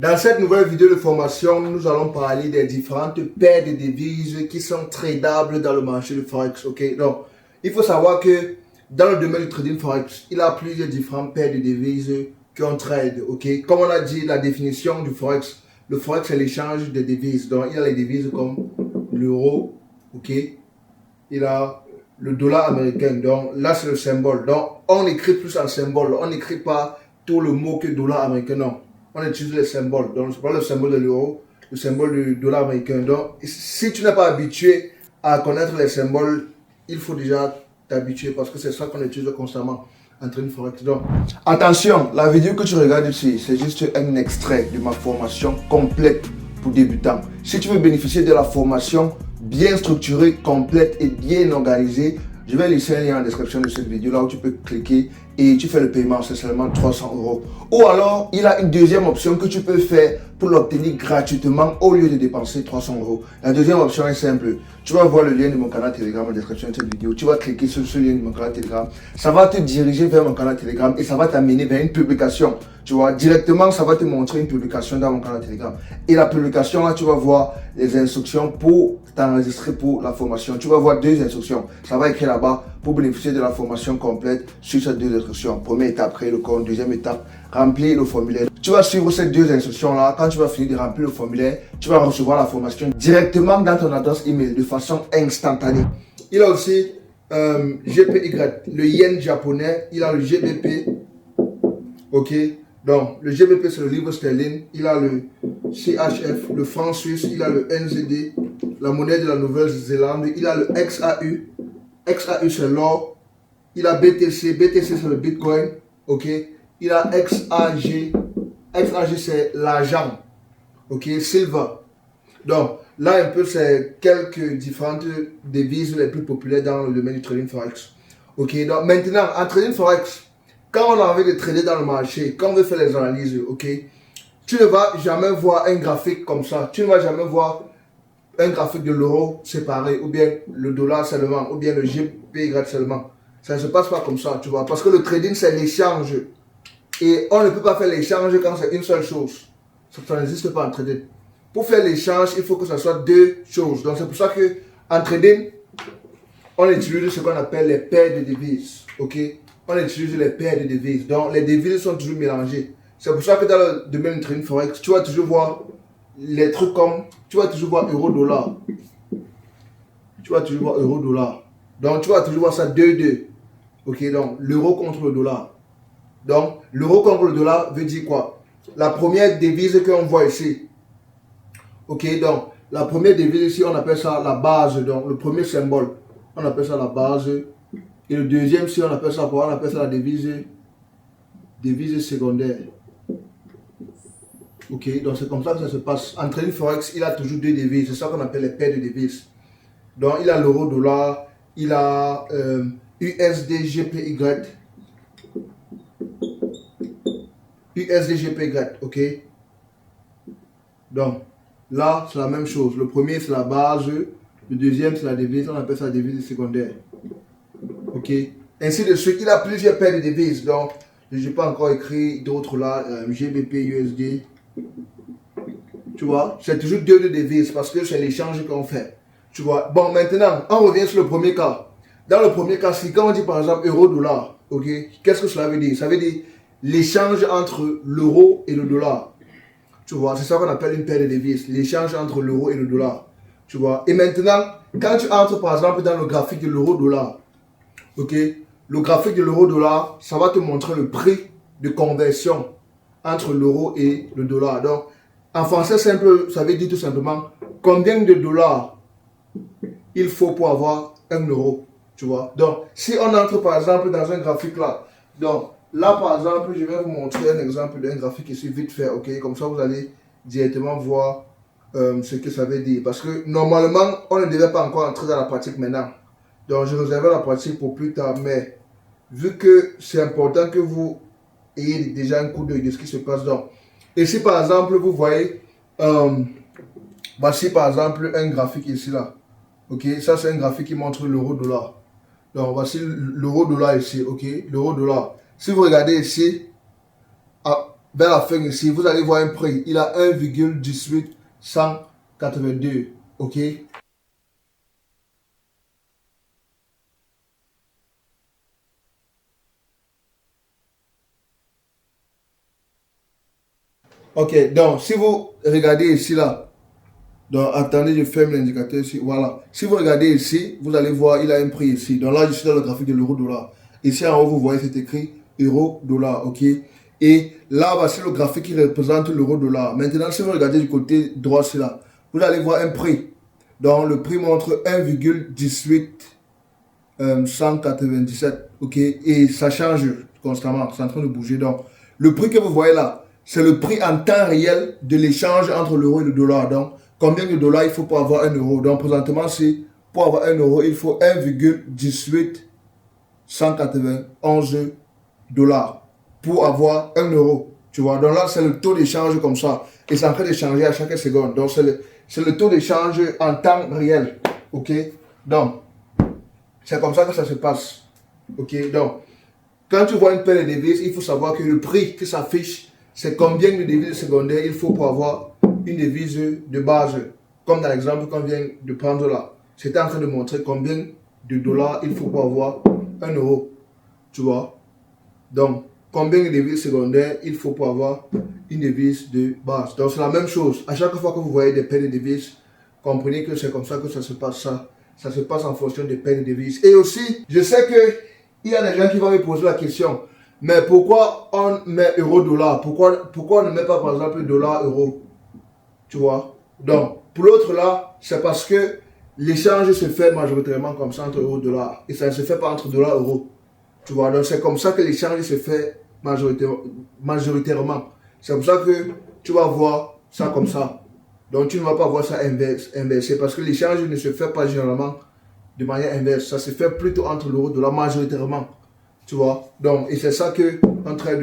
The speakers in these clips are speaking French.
Dans cette nouvelle vidéo de formation, nous allons parler des différentes paires de devises qui sont tradables dans le marché de Forex. Ok, donc il faut savoir que dans le domaine du trading Forex, il y a plusieurs différentes paires de devises qu'on trade. Ok, comme on a dit, la définition du Forex, le Forex c'est l'échange de devises. Donc il y a les devises comme l'euro, ok, il a le dollar américain. Donc là c'est le symbole. Donc on écrit plus en symbole, on n'écrit pas tout le mot que dollar américain, non. On utilise les symboles. Donc, c'est pas le symbole de l'euro, le symbole du dollar américain. Donc, si tu n'es pas habitué à connaître les symboles, il faut déjà t'habituer parce que c'est ça qu'on utilise constamment en train de forex. Donc, attention, la vidéo que tu regardes ici, c'est juste un extrait de ma formation complète pour débutants. Si tu veux bénéficier de la formation bien structurée, complète et bien organisée, je vais laisser un lien en description de cette vidéo là où tu peux cliquer et tu fais le paiement, c'est seulement 300 €. Ou alors, il y a une deuxième option que tu peux faire pour l'obtenir gratuitement au lieu de dépenser 300 €. La deuxième option est simple. Tu vas voir le lien de mon canal Telegram en description de cette vidéo. Tu vas cliquer sur ce lien de mon canal Telegram. Ça va te diriger vers mon canal Telegram et ça va t'amener vers une publication. Tu vois, directement, ça va te montrer une publication dans mon canal Telegram. Et la publication, là, tu vas voir les instructions pour t'enregistrer pour la formation. Tu vas voir deux instructions. Ça va écrire là-bas pour bénéficier de la formation complète sur ces deux instructions. Première étape, créer le compte. Deuxième étape, remplir le formulaire. Tu vas suivre ces deux instructions-là. Quand tu vas finir de remplir le formulaire, tu vas recevoir la formation directement dans ton adresse email de façon instantanée. Il a aussi GPY, le yen japonais. Il a le GBP. Ok. Donc, le GBP, c'est le livre sterling. Il a le CHF, le franc suisse. Il a le NZD, la monnaie de la Nouvelle-Zélande. Il a le XAU. XAU, c'est l'or. Il a BTC. BTC, c'est le Bitcoin. Ok. Il a XAG. XAG, c'est l'argent. Ok. Silver. Donc, là, un peu, c'est quelques différentes devises les plus populaires dans le domaine du trading Forex. Ok. Donc, maintenant, en trading Forex, quand on a envie de trader dans le marché, quand on veut faire les analyses, ok, tu ne vas jamais voir un graphique comme ça. Tu ne vas jamais voir un graphique de l'euro séparé, ou bien le dollar seulement, ou bien le GPY seulement. Ça ne se passe pas comme ça, tu vois. Parce que le trading, c'est l'échange. Et on ne peut pas faire l'échange quand c'est une seule chose. Ça n'existe pas en trading. Pour faire l'échange, il faut que ce soit deux choses. Donc, c'est pour ça qu'en trading, on utilise ce qu'on appelle les paires de devises, ok. On utilise les paires de devises. Donc, les devises sont toujours mélangées. C'est pour ça que dans le domaine du trading Forex, tu vas toujours voir les trucs comme, tu vas toujours voir euro-dollar. Tu vas toujours voir euro-dollar. Donc, tu vas toujours voir ça 2-2. Ok, donc, l'euro contre le dollar. Donc, l'euro contre le dollar veut dire quoi? La première devise qu'on voit ici. Ok, donc, la première devise ici, on appelle ça la base. Donc, le premier symbole, on appelle ça la base. Et le deuxième, si on appelle ça quoi? On appelle ça la devise secondaire. Ok, donc c'est comme ça que ça se passe. En trading Forex, il a toujours deux devises. C'est ça qu'on appelle les paires de devises. Donc, il a l'euro-dollar, il a USD-GPY. USD-GPY, ok. Donc, là, c'est la même chose. Le premier, c'est la base. Le deuxième, c'est la devise. On appelle ça la devise secondaire. Ok. Ainsi de suite. Il a plusieurs paires de devises. Donc, je n'ai pas encore écrit d'autres là. GBP, USD. Tu vois, c'est toujours deux de devises parce que c'est l'échange qu'on fait. Tu vois. Bon, maintenant, on revient sur le premier cas. Dans le premier cas, si quand on dit par exemple euro-dollar, ok, qu'est-ce que cela veut dire? Ça veut dire l'échange entre l'euro et le dollar. Tu vois, c'est ça qu'on appelle une paire de devises. L'échange entre l'euro et le dollar. Tu vois. Et maintenant, quand tu entres par exemple dans le graphique de l'euro-dollar, ok, le graphique de l'euro-dollar, ça va te montrer le prix de conversion entre l'euro et le dollar. Donc, en français simple, ça veut dire tout simplement combien de dollars il faut pour avoir 1 euro. Tu vois. Donc, si on entre par exemple dans un graphique là, donc là par exemple, je vais vous montrer un exemple d'un graphique ici vite fait, ok, comme ça vous allez directement voir ce que ça veut dire. Parce que normalement, on ne devait pas encore entrer dans la pratique maintenant. Donc, je réserve la pratique pour plus tard, mais vu que c'est important que vous ayez déjà un coup d'œil de ce qui se passe. Donc, et si par exemple, vous voyez, voici par exemple un graphique ici là. Ok, ça c'est un graphique qui montre l'euro-dollar. Donc, voici l'euro-dollar ici, ok, l'euro-dollar. Si vous regardez ici, vers la fin ici, vous allez voir un prix. Il a 1,18182. OK? OK, donc si vous regardez ici là, donc attendez, je ferme l'indicateur ici. Voilà. Si vous regardez ici, vous allez voir, il a un prix ici. Donc là, je suis dans le graphique de l'euro-dollar. Ici en haut, vous voyez, c'est écrit euro-dollar. OK? Et là, bah, c'est le graphique qui représente l'euro-dollar. Maintenant, si vous regardez du côté droit, c'est là, vous allez voir un prix. Donc le prix montre 1,18 197. OK? Et ça change constamment. C'est en train de bouger. Donc le prix que vous voyez là, c'est le prix en temps réel de l'échange entre l'euro et le dollar. Donc combien de dollars il faut pour avoir un euro. Donc présentement, c'est pour avoir un euro, il faut 1,18 191 dollars pour avoir un euro. Tu vois, donc là, c'est le taux d'échange comme ça. Et c'est en train de changer à chaque seconde. Donc, c'est le taux d'échange en temps réel. OK? Donc, c'est comme ça que ça se passe. OK? Donc, quand tu vois une paire de devises, il faut savoir que le prix qui s'affiche, c'est combien de devises secondaires il faut pour avoir une devise de base. Comme dans l'exemple qu'on vient de prendre là. C'était en train de montrer combien de dollars il faut pour avoir un euro. Tu vois? Donc, combien de devises secondaires il faut pour avoir une devise de base. Donc, c'est la même chose. À chaque fois que vous voyez des paires de devises, comprenez que c'est comme ça que ça se passe. Ça se passe en fonction des paires de devises. Et aussi, je sais que il y a des gens qui vont me poser la question, mais pourquoi on met euro-dollar? Pourquoi on ne met pas, par exemple, dollar-euro? Tu vois? Donc, pour l'autre là, c'est parce que l'échange se fait majoritairement comme ça entre euro-dollar. Et ça ne se fait pas entre dollar-euro. Tu vois, donc c'est comme ça que l'échange se fait majoritairement. C'est comme ça que tu vas voir ça comme ça. Donc tu ne vas pas voir ça inversé parce que l'échange ne se fait pas généralement de manière inverse. Ça se fait plutôt entre l'euro et le dollar majoritairement. Tu vois, donc et c'est ça que on traite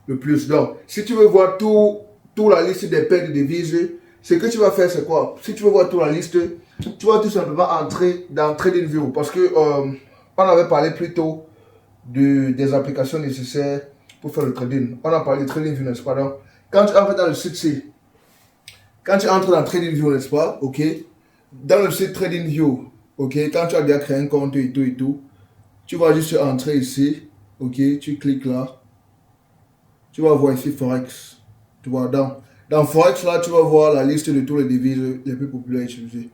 le plus. Donc si tu veux voir toute la liste des paires de devises, ce que tu vas faire c'est quoi? Si tu veux voir toute la liste, tu vas tout simplement entrer dans TradingView parce que on avait parlé plus tôt des applications nécessaires pour faire le trading. On a parlé de TradingView, n'est-ce pas? Donc, quand tu entres dans le site C, quand tu entres dans TradingView, n'est-ce pas? OK? Dans le site TradingView, OK? Quand tu as déjà créé un compte et tout, tu vas juste entrer ici. OK? Tu cliques là. Tu vas voir ici Forex. Tu vois, dans Forex, là, tu vas voir la liste de tous les devises les plus populaires utilisées.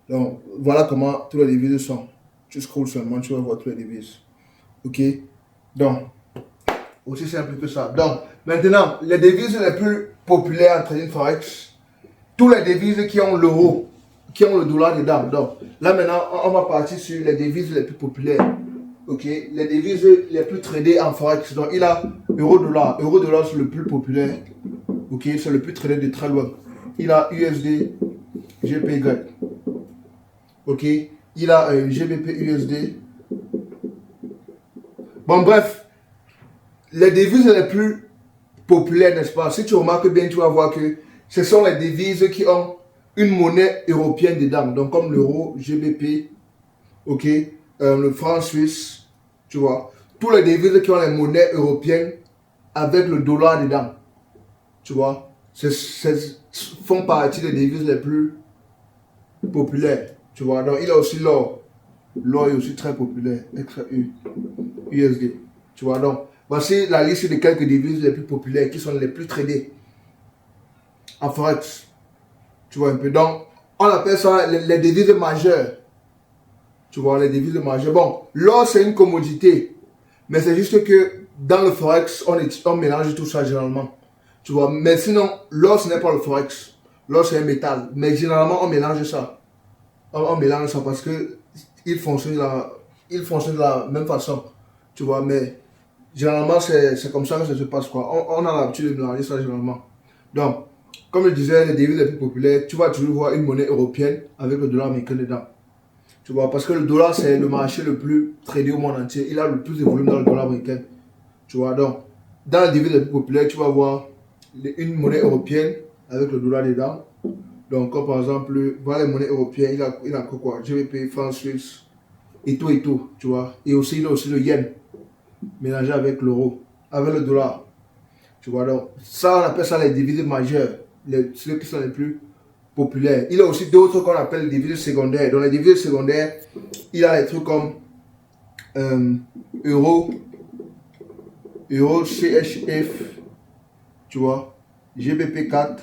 Donc, voilà comment tous les devises sont. Tu scrolls seulement, tu vas voir tous les devises. OK? Donc, aussi simple que ça. Donc, maintenant, les devises les plus populaires en trading forex, tous les devises qui ont l'euro, qui ont le dollar dedans. Donc, là maintenant, on va partir sur les devises les plus populaires. OK, les devises les plus tradées en forex. Donc, il a euro-dollar. Euro-dollar, c'est le plus populaire. OK, c'est le plus tradé de très loin. Il a USD, GPY. OK, il a GBP, USD. Bon, bref, les devises les plus populaires, n'est-ce pas? Si tu remarques bien, tu vas voir que ce sont les devises qui ont une monnaie européenne dedans. Donc, comme l'euro, GBP, OK, le franc suisse, tu vois. Tous les devises qui ont les monnaies européennes avec le dollar dedans, tu vois. Font partie des devises les plus populaires, tu vois. Donc, il a aussi l'or. L'or est aussi très populaire, USD, tu vois. Donc, voici la liste de quelques devises les plus populaires qui sont les plus tradées en forex. Tu vois un peu. Donc, on appelle ça les devises majeures. Tu vois, les devises majeures. Bon, l'or, c'est une commodité. Mais c'est juste que dans le forex, on mélange tout ça généralement. Tu vois, mais sinon, l'or, ce n'est pas le forex. L'or, c'est un métal. Mais généralement, on mélange ça. On mélange ça parce que il fonctionne de la même façon. Tu vois, mais généralement, c'est comme ça que ça se passe, quoi. On a l'habitude de mélanger ça généralement. Donc, comme je disais, les devises les plus populaires, tu vas toujours voir une monnaie européenne avec le dollar américain dedans. Tu vois, parce que le dollar, c'est le marché le plus tradé au monde entier. Il a le plus de volume dans le dollar américain. Tu vois, donc, dans les devises les plus populaires, tu vas voir une monnaie européenne avec le dollar dedans. Donc, comme par exemple, voilà les monnaies européennes, il a quoi? GBP, franc suisse, et tout, tu vois. Et aussi, il a aussi le yen, mélangé avec l'euro, avec le dollar. Tu vois, donc ça, on appelle ça les devises majeures, ceux qui sont les plus populaires. Il y a aussi d'autres qu'on appelle les devises secondaires. Dans les devises secondaires, il y a des trucs comme euro, CHF, tu vois, GBP4.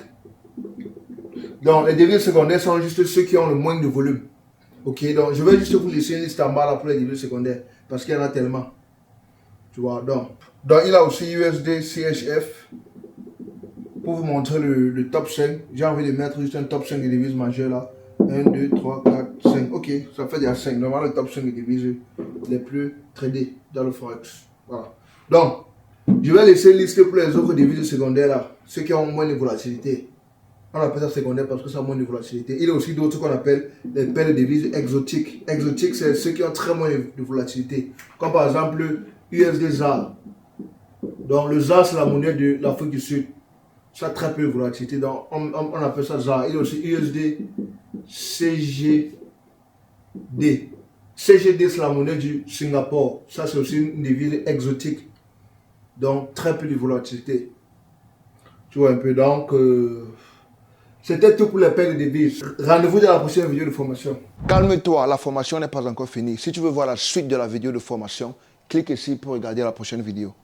Donc, les devises secondaires sont juste ceux qui ont le moins de volume. Ok, donc je vais juste vous laisser une liste en bas là pour les devises secondaires parce qu'il y en a tellement. Tu vois, donc il a aussi USD, CHF pour vous montrer le top 5. J'ai envie de mettre juste un top 5 des devises majeures là. 1, 2, 3, 4, 5. Ok, ça fait déjà 5. Normalement, le top 5 des devises les plus tradées dans le Forex. Voilà. Donc, je vais laisser lister pour les autres devises secondaires là, ceux qui ont moins de volatilité. On appelle ça secondaire parce que ça a moins de volatilité. Il y a aussi d'autres qu'on appelle les paires de devises exotiques. Exotiques, c'est ceux qui ont très moins de volatilité. Comme par exemple USD ZAR. Donc le ZAR, c'est la monnaie de l'Afrique du Sud. Ça a très peu de volatilité. Donc on appelle ça ZAR. Il y a aussi USD CGD. CGD, c'est la monnaie du Singapour. Ça, c'est aussi une devise exotique. Donc très peu de volatilité. Tu vois un peu. Donc... c'était tout pour les paires de devises. Rendez-vous dans la prochaine vidéo de formation. Calme-toi, la formation n'est pas encore finie. Si tu veux voir la suite de la vidéo de formation, clique ici pour regarder la prochaine vidéo.